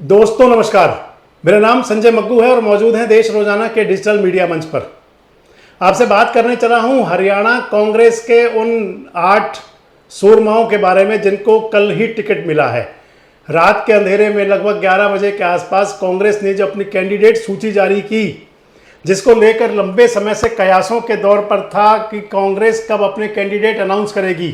दोस्तों नमस्कार, मेरा नाम संजय मग्गू है और मौजूद हैं देश रोजाना के डिजिटल मीडिया मंच पर। आपसे बात करने चला हूं हरियाणा कांग्रेस के उन 8 सूरमाओं के बारे में जिनको कल ही टिकट मिला है। रात के अंधेरे में लगभग 11 बजे के आसपास कांग्रेस ने जो अपनी कैंडिडेट सूची जारी की, जिसको लेकर लंबे समय से कयासों के दौर पर था कि कांग्रेस कब अपने कैंडिडेट अनाउंस करेगी।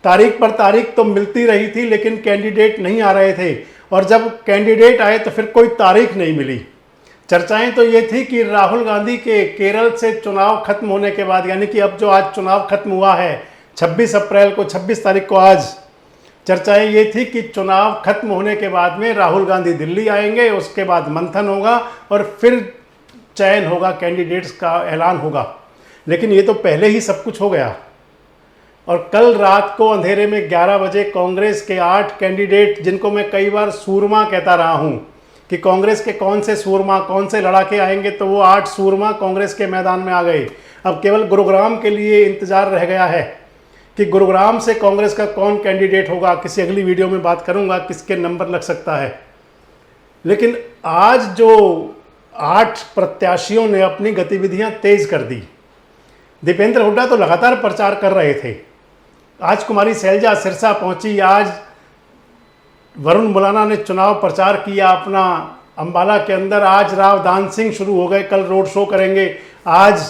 तारीख पर तारीख तो मिलती रही थी लेकिन कैंडिडेट नहीं आ रहे थे, और जब कैंडिडेट आए तो फिर कोई तारीख नहीं मिली। चर्चाएं तो ये थी कि राहुल गांधी के केरल से चुनाव खत्म होने के बाद, यानी कि अब जो आज चुनाव खत्म हुआ है 26 अप्रैल को, 26 तारीख को आज, चर्चाएं ये थी कि चुनाव खत्म होने के बाद में राहुल गांधी दिल्ली आएंगे, उसके बाद मंथन होगा और फिर चयन होगा, कैंडिडेट्स का ऐलान होगा। लेकिन ये तो पहले ही सब कुछ हो गया। और कल रात को अंधेरे में 11 बजे कांग्रेस के 8 कैंडिडेट, जिनको मैं कई बार सूरमा कहता रहा हूं कि कांग्रेस के कौन से सूरमा, कौन से लड़ाके आएंगे, तो वो 8 सूरमा कांग्रेस के मैदान में आ गए। अब केवल गुरुग्राम के लिए इंतजार रह गया है कि गुरुग्राम से कांग्रेस का कौन कैंडिडेट होगा। किसी अगली वीडियो में बात करूंगा किसके नंबर लग सकता है। लेकिन आज जो 8 प्रत्याशियों ने अपनी गतिविधियां तेज कर दी। दीपेंद्र हुड्डा तो लगातार प्रचार कर रहे थे। आज कुमारी सैलजा सिरसा पहुंची, आज वरुण मुलाना ने चुनाव प्रचार किया अपना अंबाला के अंदर, आज राव दान सिंह शुरू हो गए, कल रोड शो करेंगे। आज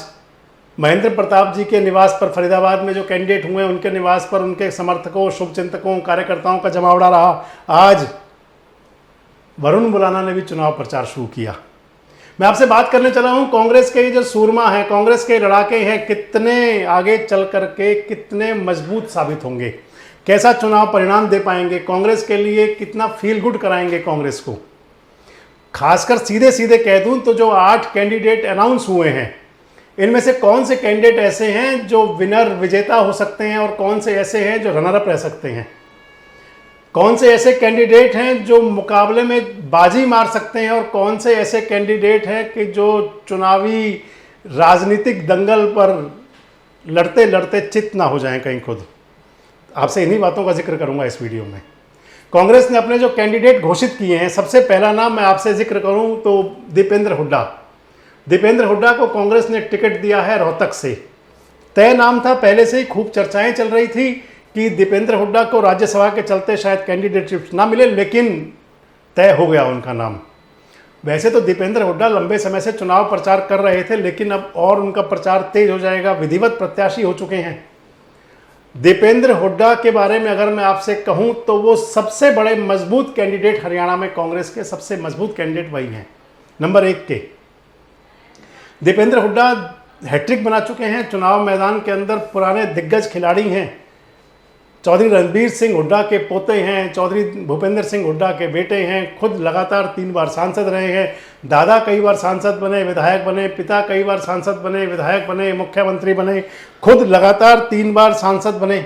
महेंद्र प्रताप जी के निवास पर, फरीदाबाद में जो कैंडिडेट हुए उनके निवास पर उनके समर्थकों, शुभचिंतकों, कार्यकर्ताओं का जमावड़ा रहा। आज वरुण मुलाना ने भी चुनाव प्रचार शुरू किया। मैं आपसे बात करने चला हूं कांग्रेस के जो सूरमा हैं, कांग्रेस के लड़ाके हैं, कितने आगे चल करके कितने मजबूत साबित होंगे, कैसा चुनाव परिणाम दे पाएंगे, कांग्रेस के लिए कितना फील गुड कराएंगे कांग्रेस को। खासकर सीधे सीधे कह दूं तो जो 8 कैंडिडेट अनाउंस हुए हैं, इनमें से कौन से कैंडिडेट ऐसे हैं जो विनर, विजेता हो सकते हैं और कौन से ऐसे हैं जो रनर अप रह सकते हैं। कौन से ऐसे कैंडिडेट हैं जो मुकाबले में बाजी मार सकते हैं और कौन से ऐसे कैंडिडेट हैं कि जो चुनावी राजनीतिक दंगल पर लड़ते लड़ते चित ना हो जाएं कहीं खुद। आपसे इन्हीं बातों का जिक्र करूंगा इस वीडियो में। कांग्रेस ने अपने जो कैंडिडेट घोषित किए हैं, सबसे पहला नाम मैं आपसे जिक्र करूं तो दीपेंद्र हुड्डा। दीपेंद्र हुड्डा को कांग्रेस ने टिकट दिया है रोहतक से। तय नाम था, पहले से ही खूब चर्चाएं चल रही थी कि दीपेंद्र हुड्डा को राज्यसभा के चलते शायद कैंडिडेटशिप ना मिले, लेकिन तय हो गया उनका नाम। वैसे तो दीपेंद्र हुड्डा लंबे समय से चुनाव प्रचार कर रहे थे, लेकिन अब और उनका प्रचार तेज हो जाएगा, विधिवत प्रत्याशी हो चुके हैं। दीपेंद्र हुड्डा के बारे में अगर मैं आपसे कहूं तो वो सबसे बड़े मजबूत कैंडिडेट हरियाणा में, कांग्रेस के सबसे मजबूत कैंडिडेट वही हैं, नंबर 1 के। दीपेंद्र हुड्डा हैट्रिक बना चुके हैं चुनाव मैदान के अंदर, पुराने दिग्गज खिलाड़ी हैं। चौधरी रणबीर सिंह हुड्डा के पोते हैं, चौधरी भूपेंद्र सिंह हुड्डा के बेटे हैं, खुद लगातार 3 बार सांसद रहे हैं। दादा कई बार सांसद बने, विधायक बने, पिता कई बार सांसद बने, विधायक बने, मुख्यमंत्री बने, खुद लगातार 3 बार सांसद बने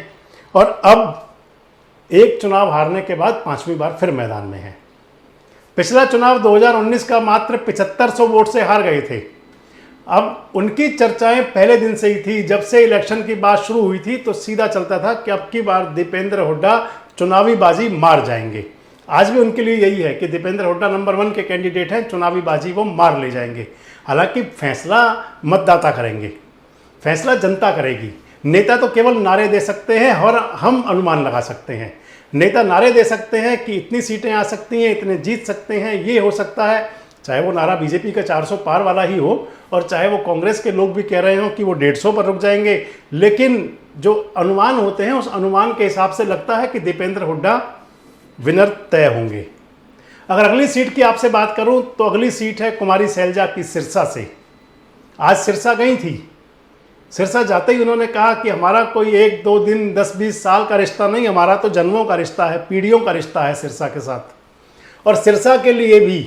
और अब एक चुनाव हारने के बाद 5वीं बार फिर मैदान में हैं। पिछला चुनाव 2019 का मात्र 7500 वोट से हार गए थे। अब उनकी चर्चाएं पहले दिन से ही थी, जब से इलेक्शन की बात शुरू हुई थी तो सीधा चलता था कि अब की बार दीपेंद्र हुड्डा चुनावी बाजी मार जाएंगे। आज भी उनके लिए यही है कि दीपेंद्र हुड्डा नंबर 1 के कैंडिडेट हैं, चुनावी बाजी वो मार ले जाएंगे। हालांकि फैसला मतदाता करेंगे, फैसला जनता करेगी। नेता तो केवल नारे दे सकते हैं और हम अनुमान लगा सकते हैं। नेता नारे दे सकते हैं कि इतनी सीटें आ सकती हैं, इतने जीत सकते हैं, ये हो सकता है, चाहे वो नारा बीजेपी का 400 पार वाला ही हो और चाहे वो कांग्रेस के लोग भी कह रहे हो कि वो 150 पर रुक जाएंगे। लेकिन जो अनुमान होते हैं उस अनुमान के हिसाब से लगता है कि दीपेंद्र हुड्डा विनर तय होंगे। अगर अगली सीट की आपसे बात करूं तो अगली सीट है कुमारी सैलजा की सिरसा से। आज सिरसा गई थी। सिरसा जाते ही उन्होंने कहा कि हमारा कोई 1-2 दिन 10-20 साल का रिश्ता नहीं, हमारा तो जन्मों का रिश्ता है, पीढ़ियों का रिश्ता है सिरसा के साथ। और सिरसा के लिए भी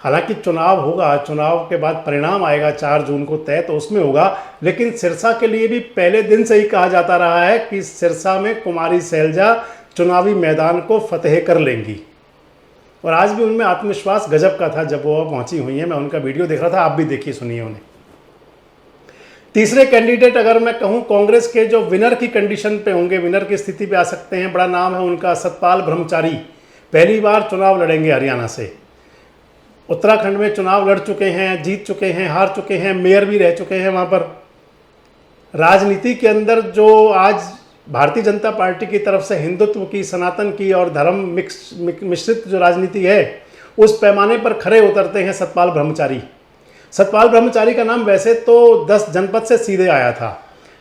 हालांकि चुनाव होगा, चुनाव के बाद परिणाम आएगा 4 जून को तय, तो उसमें होगा, लेकिन सिरसा के लिए भी पहले दिन से ही कहा जाता रहा है कि सिरसा में कुमारी सैलजा चुनावी मैदान को फतेह कर लेंगी। और आज भी उनमें आत्मविश्वास गजब का था जब वो पहुंची हुई हैं। मैं उनका वीडियो देख रहा था, आप भी देखिए, सुनिए उन्हें। तीसरे कैंडिडेट अगर मैं कहूं कांग्रेस के जो विनर की कंडीशन पे होंगे, विनर की स्थिति पे आ सकते हैं, बड़ा नाम है उनका सतपाल ब्रह्मचारी। पहली बार चुनाव लड़ेंगे हरियाणा से। उत्तराखंड में चुनाव लड़ चुके हैं, जीत चुके हैं, हार चुके हैं, मेयर भी रह चुके हैं वहाँ पर। राजनीति के अंदर जो आज भारतीय जनता पार्टी की तरफ से हिंदुत्व की, सनातन की और धर्म मिश्रित जो राजनीति है, उस पैमाने पर खरे उतरते हैं सतपाल ब्रह्मचारी। सतपाल ब्रह्मचारी का नाम वैसे तो 10 जनपद से सीधे आया था,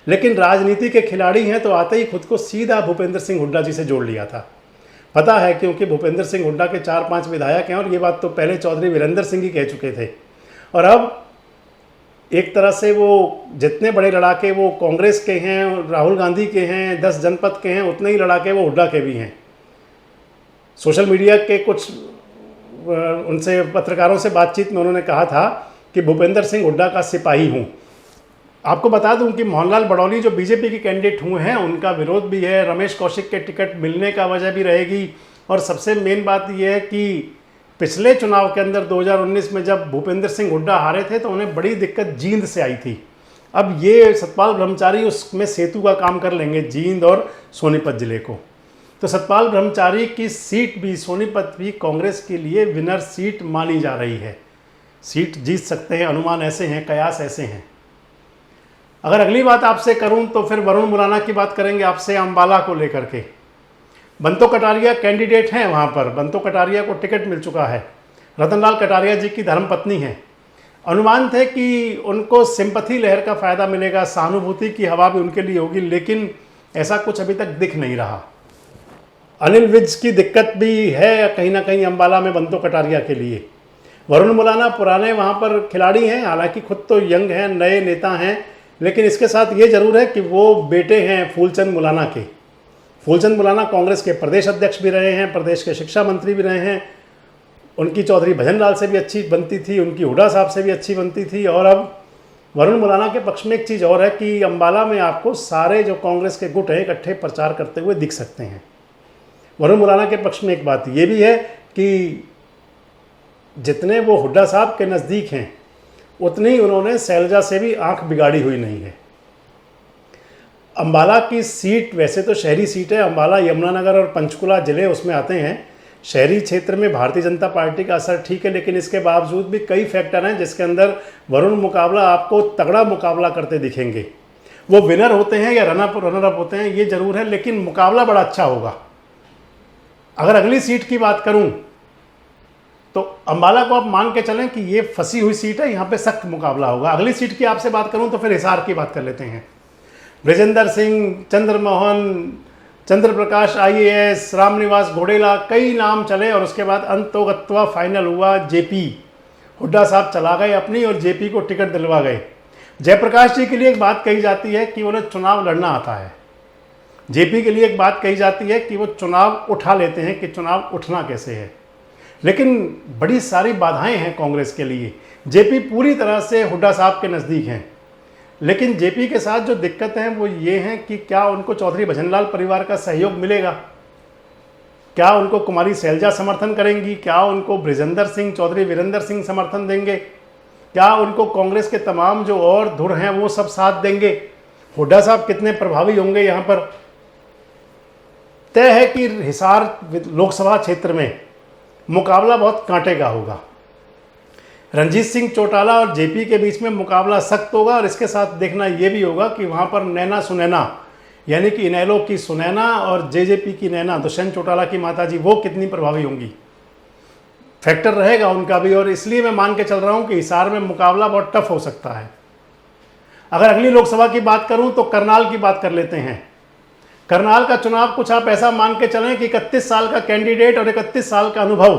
लेकिन राजनीति के खिलाड़ी हैं तो आते ही खुद को सीधा भूपेंद्र सिंह हुड्डा जी से जोड़ लिया था। पता है, क्योंकि भूपेंद्र सिंह हुड्डा के 4-5 विधायक हैं और ये बात तो पहले चौधरी वीरेंद्र सिंह ही कह चुके थे। और अब एक तरह से वो जितने बड़े लड़ाके वो कांग्रेस के हैं, राहुल गांधी के हैं, 10 जनपद के हैं, उतने ही लड़ाके वो हुड्डा के भी हैं। सोशल मीडिया के कुछ उनसे पत्रकारों से बातचीत में उन्होंने कहा था कि भूपेंद्र सिंह हुड्डा का सिपाही हूँ। आपको बता दूं कि मोहनलाल बड़ौली जो बीजेपी के कैंडिडेट हुए हैं, उनका विरोध भी है, रमेश कौशिक के टिकट मिलने का वजह भी रहेगी। और सबसे मेन बात यह है कि पिछले चुनाव के अंदर 2019 में जब भूपेंद्र सिंह हुड्डा हारे थे तो उन्हें बड़ी दिक्कत जींद से आई थी। अब ये सतपाल ब्रह्मचारी उसमें सेतु का काम कर लेंगे, जींद और सोनीपत जिले को। तो सतपाल ब्रह्मचारी की सीट भी, सोनीपत भी कांग्रेस के लिए विनर सीट मानी जा रही है। सीट जीत सकते हैं, अनुमान ऐसे हैं, कयास ऐसे हैं। अगर अगली बात आपसे करूं तो फिर वरुण मुराना की बात करेंगे आपसे, अंबाला को लेकर के। बंतो कटारिया कैंडिडेट हैं वहां पर, बंतो कटारिया को टिकट मिल चुका है। रतनलाल कटारिया जी की धर्मपत्नी हैं। अनुमान थे कि उनको सिंपैथी लहर का फ़ायदा मिलेगा, सहानुभूति की हवा भी उनके लिए होगी, लेकिन ऐसा कुछ अभी तक दिख नहीं रहा। अनिल विज की दिक्कत भी है कहीं ना कहीं अंबाला में बंतो कटारिया के लिए। वरुण मुराना पुराने वहाँ पर खिलाड़ी हैं, हालांकि खुद तो यंग हैं, नए नेता हैं, लेकिन इसके साथ ये जरूर है कि वो बेटे हैं फूलचंद मुलाना के। फूलचंद मुलाना कांग्रेस के प्रदेश अध्यक्ष भी रहे हैं, प्रदेश के शिक्षा मंत्री भी रहे हैं। उनकी चौधरी भजनलाल से भी अच्छी बनती थी, उनकी हुड्डा साहब से भी अच्छी बनती थी। और अब वरुण मुलाना के पक्ष में एक चीज़ और है कि अंबाला में आपको सारे जो कांग्रेस के गुट हैं इकट्ठे प्रचार करते हुए दिख सकते हैं। वरुण मुलाना के पक्ष में एक बात ये भी है कि जितने वो हुड्डा साहब के नज़दीक हैं, उतनी ही उन्होंने शैलजा से भी आंख बिगाड़ी हुई नहीं है। अंबाला की सीट वैसे तो शहरी सीट है, अंबाला, यमुनानगर और पंचकुला ज़िले उसमें आते हैं। शहरी क्षेत्र में भारतीय जनता पार्टी का असर ठीक है, लेकिन इसके बावजूद भी कई फैक्टर हैं जिसके अंदर वरुण मुकाबला आपको तगड़ा मुकाबला करते दिखेंगे। वो विनर होते हैं या रनर अप होते हैं ये ज़रूर है, लेकिन मुकाबला बड़ा अच्छा होगा। अगर अगली सीट की बात करूं तो अंबाला को आप मान के चलें कि ये फंसी हुई सीट है, यहाँ पे सख्त मुकाबला होगा। अगली सीट की आपसे बात करूं तो फिर हिसार की बात कर लेते हैं। ब्रजेंद्र सिंह, चंद्रमोहन, चंद्र प्रकाश IAS, रामनिवास घोडेला, कई नाम चले और उसके बाद अंतोगत्वा फाइनल हुआ जेपी। हुड्डा साहब चला गए अपनी और जेपी को टिकट दिलवा गए। जयप्रकाश जी के लिए एक बात कही जाती है कि उन्हें चुनाव लड़ना आता है। जेपी के लिए एक बात कही जाती है कि वो चुनाव उठा लेते हैं कि चुनाव उठना कैसे है। लेकिन बड़ी सारी बाधाएं हैं कांग्रेस के लिए। जेपी पूरी तरह से हुड्डा साहब के नज़दीक हैं, लेकिन जेपी के साथ जो दिक्कत है वो ये है कि क्या उनको चौधरी भजनलाल परिवार का सहयोग मिलेगा, क्या उनको कुमारी शैलजा समर्थन करेंगी, क्या उनको बृजेंद्र सिंह, चौधरी वीरेंद्र सिंह समर्थन देंगे, क्या उनको कांग्रेस के तमाम जो और धुर हैं वो सब साथ देंगे, हुड्डा साहब कितने प्रभावी होंगे। यहाँ पर तय है कि हिसार लोकसभा क्षेत्र में मुकाबला बहुत कांटे का होगा। रंजीत सिंह चौटाला और जेपी के बीच में मुकाबला सख्त होगा और इसके साथ देखना यह भी होगा कि वहाँ पर नैना सुनैना, यानी कि इनेलो की सुनैना और जेजेपी की नैना, दुष्यंत चौटाला की माता जी, वो कितनी प्रभावी होंगी। फैक्टर रहेगा उनका भी, और इसलिए मैं मान के चल रहा हूँ कि हिसार में मुकाबला बहुत टफ हो सकता है। अगर अगली लोकसभा की बात करूँ तो करनाल की बात कर लेते हैं। करनाल का चुनाव कुछ आप ऐसा मान के चलें कि 31 साल का कैंडिडेट और 31 साल का अनुभव,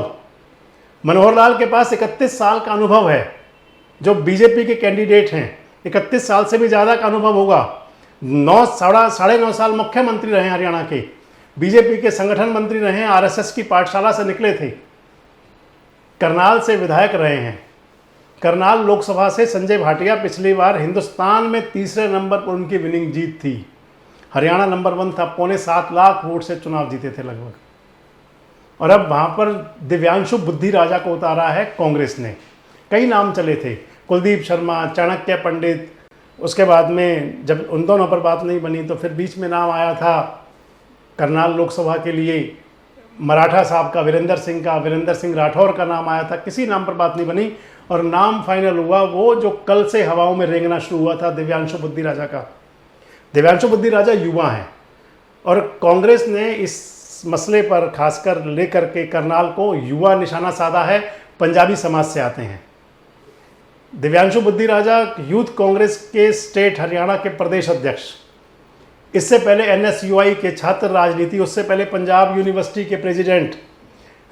मनोहर लाल के पास 31 साल का अनुभव है, जो बीजेपी के कैंडिडेट हैं 31 साल से भी ज़्यादा का अनुभव होगा। 9 साल मुख्यमंत्री रहे हरियाणा के, बीजेपी के संगठन मंत्री रहे हैं, RSS की पाठशाला से निकले थे, करनाल से विधायक रहे हैं। करनाल लोकसभा से संजय भाटिया पिछली बार हिंदुस्तान में तीसरे नंबर पर उनकी विनिंग जीत थी। हरियाणा नंबर 1 था, 7.25 लाख वोट से चुनाव जीते थे लगभग। और अब वहाँ पर दिव्यांशु बुद्धि राजा को उतारा है कांग्रेस ने। कई नाम चले थे, कुलदीप शर्मा, चाणक्य पंडित, उसके बाद में जब उन दोनों पर बात नहीं बनी तो फिर बीच में नाम आया था करनाल लोकसभा के लिए मराठा साहब का, वीरेंद्र सिंह राठौर का नाम आया था, किसी नाम पर बात नहीं बनी और नाम फाइनल हुआ वो जो कल से हवाओं में रेंगना शुरू हुआ था, दिव्यांशु बुद्धि राजा का। दिव्यांशु बुद्धि राजा युवा हैं और कांग्रेस ने इस मसले पर खासकर लेकर के करनाल को युवा निशाना साधा है, पंजाबी समाज से आते हैं। दिव्यांशु बुद्धि राजा यूथ कांग्रेस के स्टेट हरियाणा के प्रदेश अध्यक्ष, इससे पहले एनएसयूआई के छात्र राजनीति, उससे पहले पंजाब यूनिवर्सिटी के प्रेसिडेंट,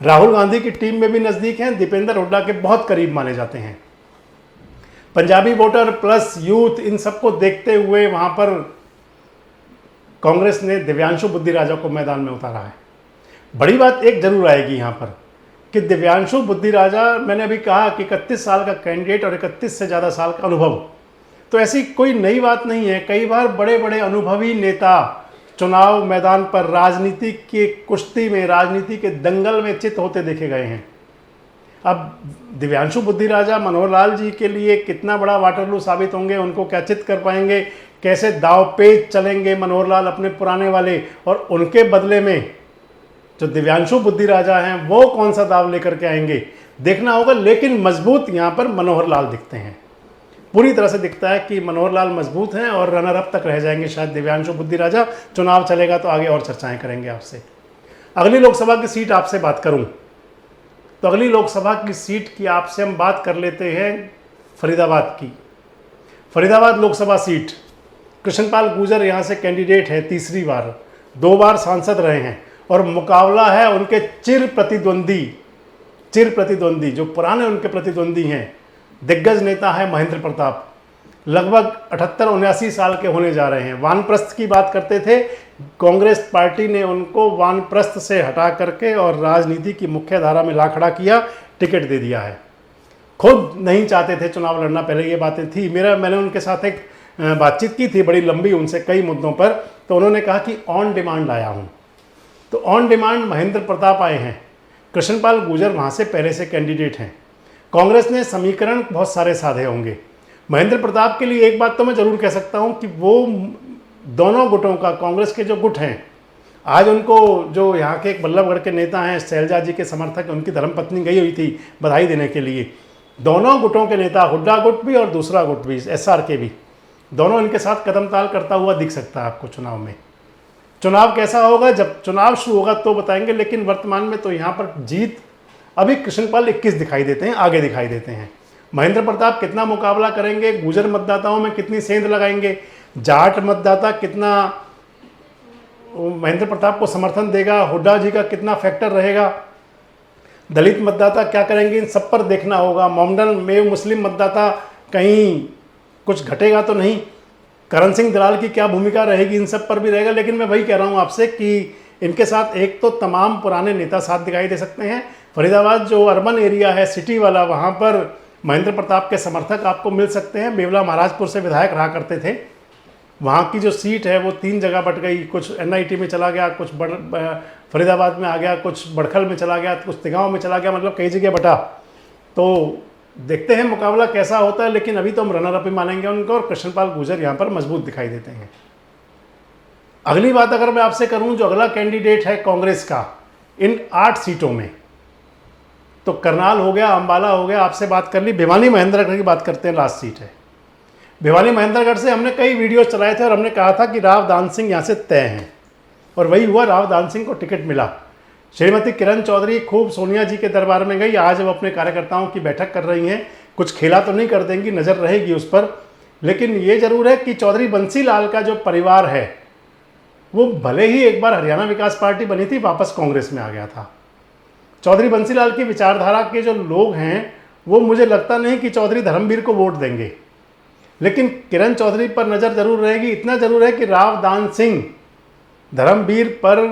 राहुल गांधी की टीम में भी नज़दीक हैं, दीपेंद्र हुड्डा के बहुत करीब माने जाते हैं। पंजाबी वोटर प्लस यूथ, इन सबको देखते हुए वहाँ पर कांग्रेस ने दिव्यांशु बुद्धि राजा को मैदान में उतारा है। बड़ी बात एक जरूर आएगी यहाँ पर कि दिव्यांशु बुद्धि राजा, मैंने अभी कहा कि 31 साल का कैंडिडेट और 31 से ज़्यादा साल का अनुभव, तो ऐसी कोई नई बात नहीं है। कई बार बड़े बड़े अनुभवी नेता चुनाव मैदान पर राजनीति की कुश्ती में, राजनीति के दंगल में चित होते देखे गए हैं। अब दिव्यांशु बुद्धि राजा मनोहर लाल जी के लिए कितना बड़ा वाटरलू साबित होंगे, उनको क्या चित कर पाएंगे, कैसे दावपेच चलेंगे मनोहर लाल अपने पुराने वाले, और उनके बदले में जो दिव्यांशु बुद्धि राजा हैं वो कौन सा दाव लेकर के आएंगे, देखना होगा। लेकिन मजबूत यहाँ पर मनोहर लाल दिखते हैं, पूरी तरह से दिखता है कि मनोहर लाल मजबूत हैं और रनर अप तक रह जाएंगे शायद दिव्यांशु बुद्धि राजा। चुनाव चलेगा तो आगे और चर्चाएं करेंगे आपसे। अगली लोकसभा की सीट आपसे बात करूं तो अगली लोकसभा की सीट की आपसे हम बात कर लेते हैं फरीदाबाद की। फरीदाबाद लोकसभा सीट, कृष्णपाल गुर्जर यहाँ से कैंडिडेट है, तीसरी बार, 2 बार सांसद रहे हैं और मुकाबला है उनके चिर प्रतिद्वंदी जो पुराने उनके प्रतिद्वंदी हैं, दिग्गज नेता है महेंद्र प्रताप, लगभग 78-79 साल के होने जा रहे हैं। वानप्रस्थ की बात करते थे, कांग्रेस पार्टी ने उनको वानप्रस्थ से हटा करके और राजनीति की मुख्य धारा में ला खड़ा किया, टिकट दे दिया है। खुद नहीं चाहते थे चुनाव लड़ना, पहले ये बातें थी। मैंने उनके साथ एक बातचीत की थी बड़ी लंबी उनसे कई मुद्दों पर, तो उन्होंने कहा कि ऑन डिमांड आया हूँ। तो ऑन डिमांड महेंद्र प्रताप आए हैं, कृष्णपाल गुर्जर वहाँ से पहले से कैंडिडेट हैं। कांग्रेस ने समीकरण बहुत सारे साधे होंगे। महेंद्र प्रताप के लिए एक बात तो मैं जरूर कह सकता हूं कि वो दोनों गुटों का, कांग्रेस के जो गुट हैं, आज उनको जो यहाँ के एक बल्लभगढ़ के नेता हैं शैलजा जी के समर्थक, उनकी धर्मपत्नी गई हुई थी बधाई देने के लिए, दोनों गुटों के नेता, हुड्डा गुट भी और दूसरा गुट भी, SRK भी, दोनों इनके साथ कदम ताल करता हुआ दिख सकता है आपको चुनाव में। चुनाव कैसा होगा जब चुनाव शुरू होगा तो बताएंगे, लेकिन वर्तमान में तो यहाँ पर जीत अभी कृष्णपाल 21 दिखाई देते हैं, आगे दिखाई देते हैं। महेंद्र प्रताप कितना मुकाबला करेंगे, गुर्जर मतदाताओं में कितनी सेंध लगाएंगे, जाट मतदाता कितना महेंद्र प्रताप को समर्थन देगा, हुड्डा जी का कितना फैक्टर रहेगा, दलित मतदाता क्या करेंगे, इन सब पर देखना होगा। मोमडन में मुस्लिम मतदाता कहीं कुछ घटेगा तो नहीं, करण सिंह दलाल की क्या भूमिका रहेगी, इन सब पर भी रहेगा। लेकिन मैं वही कह रहा हूँ आपसे कि इनके साथ एक तो तमाम पुराने नेता साथ दिखाई दे सकते हैं। फरीदाबाद जो अर्बन एरिया है, सिटी वाला, वहाँ पर महेंद्र प्रताप के समर्थक आपको मिल सकते हैं। बेवला महाराजपुर से विधायक रहा करते थे, वहाँ की जो सीट है वो 3 जगह बट गई, कुछ NIT में चला गया, कुछ फरीदाबाद में आ गया, कुछ बड़खल में चला गया, कुछ तिगांव में चला गया, मतलब कई जगह बटा। तो देखते हैं मुकाबला कैसा होता है, लेकिन अभी तो हम रनर अप ही मानेंगे उनको, और कृष्णपाल गुर्जर यहाँ पर मजबूत दिखाई देते हैं। अगली बात अगर मैं आपसे करूँ, जो अगला कैंडिडेट है कांग्रेस का इन 8 सीटों में, तो करनाल हो गया, अंबाला हो गया, आपसे बात कर ली। भिवानी महेंद्रगढ़ की बात करते हैं, लास्ट सीट है। भिवानी महेंद्रगढ़ से हमने कई वीडियोस चलाए थे और हमने कहा था कि राव दान सिंह यहाँ से तय हैं, और वही हुआ, राव दान सिंह को टिकट मिला। श्रीमती किरण चौधरी खूब सोनिया जी के दरबार में गई, आज वो अपने कार्यकर्ताओं की बैठक कर रही हैं। कुछ खेला तो नहीं कर देंगी, नज़र रहेगी उस पर, लेकिन ये जरूर है कि चौधरी बंसी लाल का जो परिवार है वो भले ही एक बार हरियाणा विकास पार्टी बनी थी, वापस कांग्रेस में आ गया था। चौधरी बंसीलाल की विचारधारा के जो लोग हैं वो मुझे लगता नहीं कि चौधरी धर्मवीर को वोट देंगे, लेकिन किरण चौधरी पर नज़र जरूर रहेगी। इतना जरूर है कि राव दान सिंह धर्मवीर पर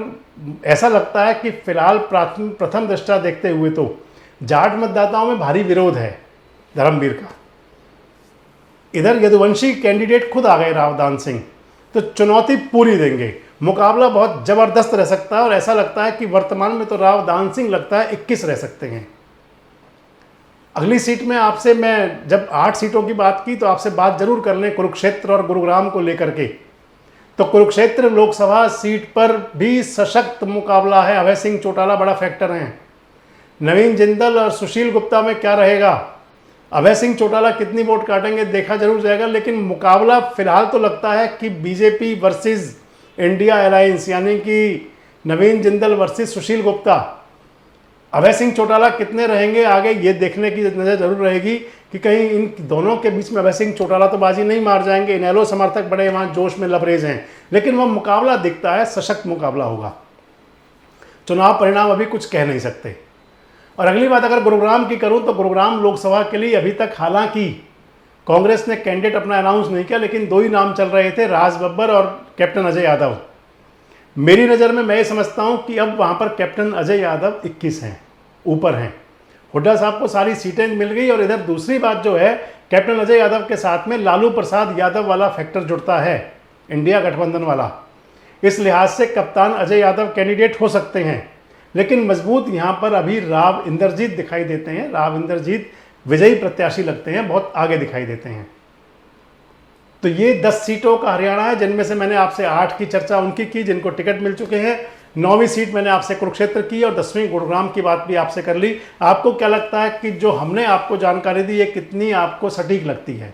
ऐसा लगता है कि फिलहाल प्रथम दृष्टया देखते हुए तो जाट मतदाताओं में भारी विरोध है धर्मवीर का। इधर यदुवंशी कैंडिडेट खुद आ गए राव दान सिंह, तो चुनौती पूरी देंगे, मुकाबला बहुत ज़बरदस्त रह सकता है। और ऐसा लगता है कि वर्तमान में तो राव दान सिंह लगता है 21 रह सकते हैं। अगली सीट में आपसे मैं जब 8 सीटों की बात की तो आपसे बात जरूर कर लें कुरुक्षेत्र और गुरुग्राम को लेकर के। तो तो कुरुक्षेत्र लोकसभा सीट पर भी सशक्त मुकाबला है। अभय सिंह चौटाला बड़ा फैक्टर हैं। नवीन जिंदल और सुशील गुप्ता में क्या रहेगा? अभय सिंह चौटाला कितनी वोट काटेंगे देखा जरूर जाएगा, लेकिन मुकाबला फिलहाल तो लगता है कि बीजेपी वर्सेस इंडिया अलायंस, यानी कि नवीन जिंदल वर्सेस सुशील गुप्ता। अभय सिंह चौटाला कितने रहेंगे आगे, ये देखने की नज़र जरूर रहेगी कि कहीं इन दोनों के बीच में अभय सिंह चौटाला तो बाजी नहीं मार जाएंगे। इनेलो समर्थक बड़े वहाँ जोश में लबरेज हैं, लेकिन वह मुकाबला दिखता है सशक्त मुकाबला होगा। चुनाव परिणाम अभी कुछ कह नहीं सकते। और अगली बात अगर गुरुग्राम की करूं तो गुरुग्राम लोकसभा के लिए अभी तक हालांकि कांग्रेस ने कैंडिडेट अपना अनाउंस नहीं किया, लेकिन दो ही नाम चल रहे थे, राज बब्बर और कैप्टन अजय यादव। मेरी नज़र में मैं ये समझता हूं कि अब वहां पर कैप्टन अजय यादव 21 हैं, ऊपर हैं। हुड्डा साहब को सारी सीटें मिल गई। और इधर दूसरी बात जो है, कैप्टन अजय यादव के साथ में लालू प्रसाद यादव वाला फैक्टर जुड़ता है, इंडिया गठबंधन वाला। इस लिहाज से कप्तान अजय यादव कैंडिडेट हो सकते हैं, लेकिन मजबूत यहाँ पर अभी राव इंद्रजीत दिखाई देते हैं। राव इंद्रजीत विजयी प्रत्याशी लगते हैं, बहुत आगे दिखाई देते हैं। तो ये 10 सीटों का हरियाणा है, जिनमें से मैंने आपसे 8 की चर्चा उनकी की जिनको टिकट मिल चुके हैं। 9वीं सीट मैंने आपसे कुरुक्षेत्र की और 10वीं गुरुग्राम की बात भी आपसे कर ली। आपको क्या लगता है कि जो हमने आपको जानकारी दी ये कितनी आपको सटीक लगती है?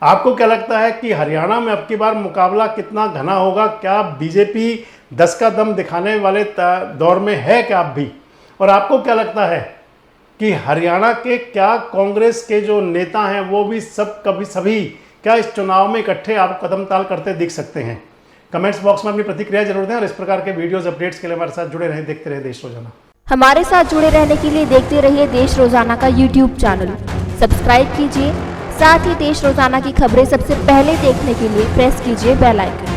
आपको क्या लगता है कि हरियाणा में अब की बार मुकाबला कितना घना होगा? क्या बीजेपी 10 का दम दिखाने वाले दौर में है क्या आप भी? और आपको क्या लगता है कि हरियाणा के क्या कांग्रेस के जो नेता हैं वो भी सभी क्या इस चुनाव में इकट्ठे आप कदम ताल करते दिख सकते हैं? कमेंट्स बॉक्स में अपनी प्रतिक्रिया जरूर दें और इस प्रकार के वीडियोस अपडेट्स के लिए हमारे साथ जुड़े रहें, देखते रहे देश रोजाना। हमारे साथ जुड़े रहने के लिए देखते रहिए देश रोजाना का यूट्यूब चैनल सब्सक्राइब कीजिए। साथ ही देश रोजाना की खबरें सबसे पहले देखने के लिए प्रेस कीजिए बेल आइकन।